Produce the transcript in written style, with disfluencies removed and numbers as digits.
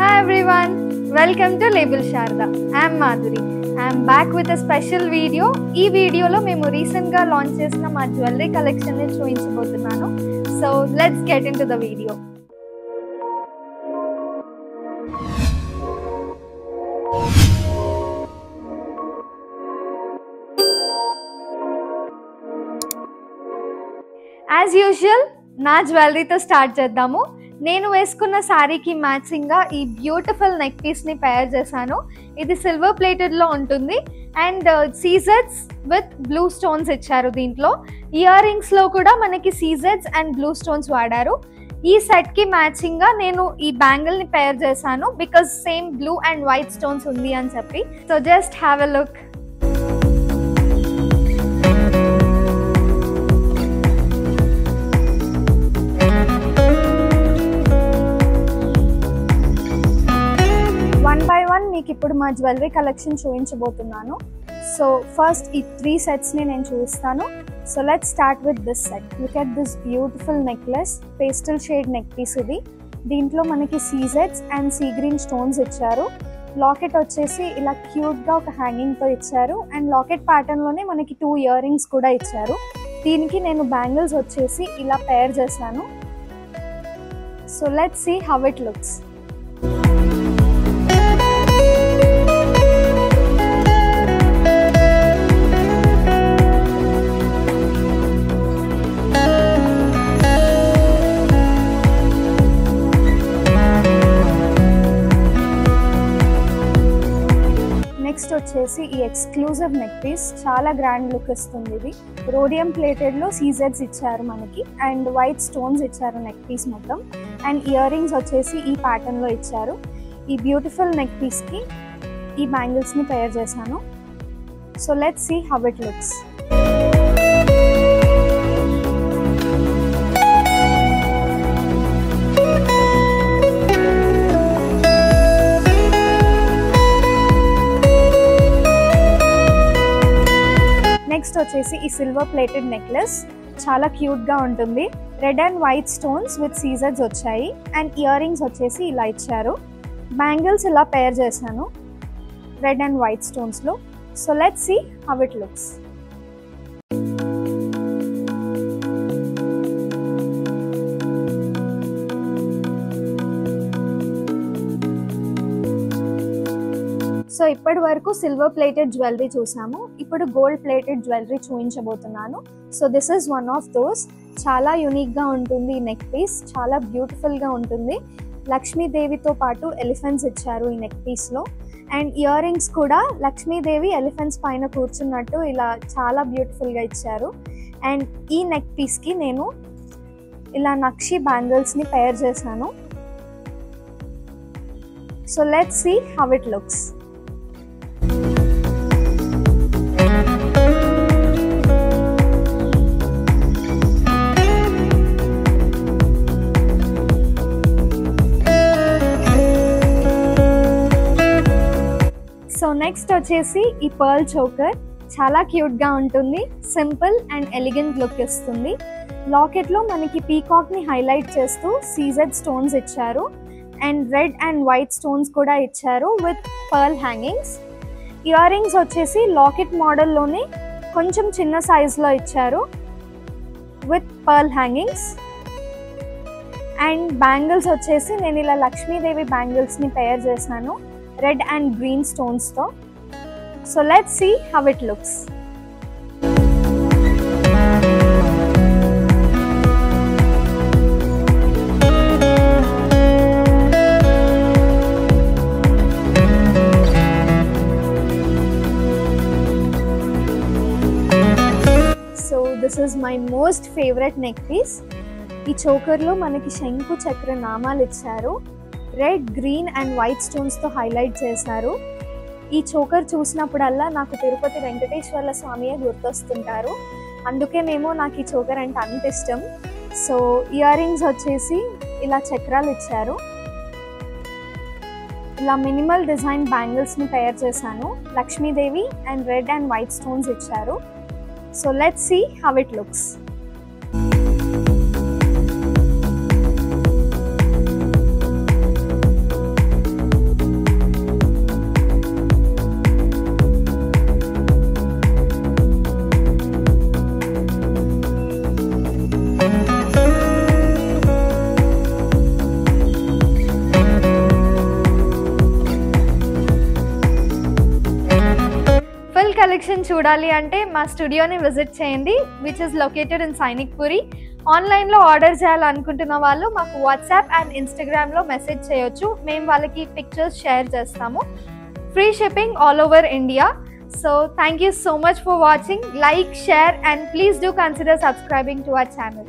Hi everyone, welcome to Label Sharda. I am Madhuri. I am back with a special video. ఈ వీడియోలో మేము recent గా launch చేసిన మా జ్యువెలరీ కలెక్షన్ ని చూపించబోతున్నాను. So let's get into the video. As usual నా జ్యువెలరీతో start చేద్దాము. నేను వేసుకున్న శారీకి మ్యాచింగ్గా ఈ బ్యూటిఫుల్ నెక్ పీస్ని పేర్ చేశాను. ఇది సిల్వర్ ప్లేటెడ్లో ఉంటుంది అండ్ సీజెడ్స్ విత్ బ్లూ స్టోన్స్ ఇచ్చారు. దీంట్లో ఇయర్ రింగ్స్లో కూడా మనకి సీజెడ్స్ అండ్ బ్లూ స్టోన్స్ వాడారు. ఈ సెట్కి మ్యాచింగ్గా నేను ఈ బ్యాంగిల్ని పేర్ చేశాను because same blue and white stones ఉంది అని చెప్పి. So just have a look. మీకు ఇప్పుడు మా జ్యువెలరీ కలెక్షన్ చూపించబోతున్నాను. సో ఫస్ట్ ఈ 3 సెట్స్ని నేను చూపిస్తాను. So let's start with this set. Look at this beautiful necklace, pastel shade neck piece ఇది. దీంట్లో మనకి సీజెడ్స్ అండ్ సీ గ్రీన్ స్టోన్స్ ఇచ్చారు. లాకెట్ వచ్చేసి ఇలా క్యూట్గా ఒక హ్యాంగింగ్తో ఇచ్చారు అండ్ లాకెట్ ప్యాటర్న్లోనే మనకి 2 ఇయర్ రింగ్స్ కూడా ఇచ్చారు. దీనికి నేను బ్యాంగిల్స్ వచ్చేసి ఇలా పేర్ చేశాను. So let's see how it looks. Next వచ్చేసి ఈ ఎక్స్క్లూజివ్ నెక్ పీస్, చాలా గ్రాండ్ లుక్ ఇస్తుంది. ఇది రోడియం ప్లేటెడ్లో సీజెడ్స్ ఇచ్చారు మనకి అండ్ వైట్ స్టోన్స్ ఇచ్చారు నెక్ పీస్ మొత్తం. అండ్ ఇయర్ రింగ్స్ వచ్చేసి ఈ ప్యాటర్న్లో ఇచ్చారు. ఈ బ్యూటిఫుల్ నెక్ పీస్కి ఈ బ్యాంగిల్స్ని పేర్ చేశాను. So let's see how it looks. Next వచ్చేసి ఈ సిల్వర్ ప్లేటెడ్ నెక్లెస్, చాలా క్యూట్గా ఉంటుంది. Red and white stones with సీజెడ్స్ వచ్చాయి అండ్ ఇయర్ రింగ్స్ వచ్చేసి ఇలా ఇచ్చారు. బ్యాంగిల్స్ ఇలా పేర్ చేశాను రెడ్ అండ్ వైట్ స్టోన్స్లో. So let's see how it looks. So ఇప్పటి వరకు సిల్వర్ ప్లేటెడ్ జ్యువెలరీ చూసాము. ఇప్పుడు గోల్డ్ ప్లేటెడ్ జ్యువెలరీ చూపించబోతున్నాను. So this is one of those. చాలా యూనిక్గా ఉంటుంది ఈ నెక్ పీస్, చాలా బ్యూటిఫుల్గా ఉంటుంది. లక్ష్మీదేవితో పాటు ఎలిఫెంట్స్ ఇచ్చారు ఈ నెక్ పీస్లో అండ్ ఇయర్ రింగ్స్ కూడా లక్ష్మీదేవి ఎలిఫెంట్స్ పైన కూర్చున్నట్టు ఇలా చాలా బ్యూటిఫుల్గా ఇచ్చారు. అండ్ ఈ నెక్ పీస్కి నేను ఇలా నక్షి బ్యాంగిల్స్ని పేర్ చేశాను. So let's see how it looks. So next వచ్చేసి ఈ పర్ల్ చోకర్, చాలా క్యూట్గా ఉంటుంది. సింపుల్ అండ్ ఎలిగెంట్ లుక్ ఇస్తుంది. లాకెట్లో మనకి పీకాక్ని హైలైట్ చేస్తూ సీజెడ్ స్టోన్స్ ఇచ్చారు and red and white stones కూడా ఇచ్చారు with pearl hangings. Ear rings వచ్చేసి లాకెట్ మోడల్లోనే కొంచెం చిన్న సైజులో ఇచ్చారు with pearl hangings. And bangles వచ్చేసి నేను ఇలా లక్ష్మీదేవి బ్యాంగిల్స్ని పేర్ చేశాను రెడ్ అండ్ గ్రీన్ స్టోన్స్తో. So let's see how it looks. So this is my most favourite neck piece. ఈ చోకర్లో మనకి శంకు చక్ర నామాలు ఇచ్చారు. రెడ్, గ్రీన్ అండ్ వైట్ స్టోన్స్తో హైలైట్ చేశారు. ఈ చోకర్ చూసినప్పుడల్లా నాకు తిరుపతి వెంకటేశ్వర్ల స్వామియే గుర్తొస్తుంటారు. అందుకేనేమో నాకు ఈ చోకర్ అంటే అంత ఇష్టం. సో ఇయర్ రింగ్స్ వచ్చేసి ఇలా చక్రాలు ఇచ్చారు. ఇలా మినిమల్ డిజైన్ బ్యాంగిల్స్ని పేర్ చేశాను. Lakshmidevi and red and white stones ఇచ్చారు. So let's see how it looks. Collection చూడాలి అంటే మా స్టూడియోని విజిట్ చేయండి, which is located in Sainikpuri. ఆన్లైన్లో ఆర్డర్ చేయాలనుకుంటున్న వాళ్ళు మాకు వాట్సాప్ అండ్ ఇన్స్టాగ్రామ్లో మెసేజ్ చేయొచ్చు. మేము వాళ్ళకి పిక్చర్స్ షేర్ చేస్తాము. Free shipping all over India. So thank you so much for watching. Like, share and please do consider subscribing to our channel.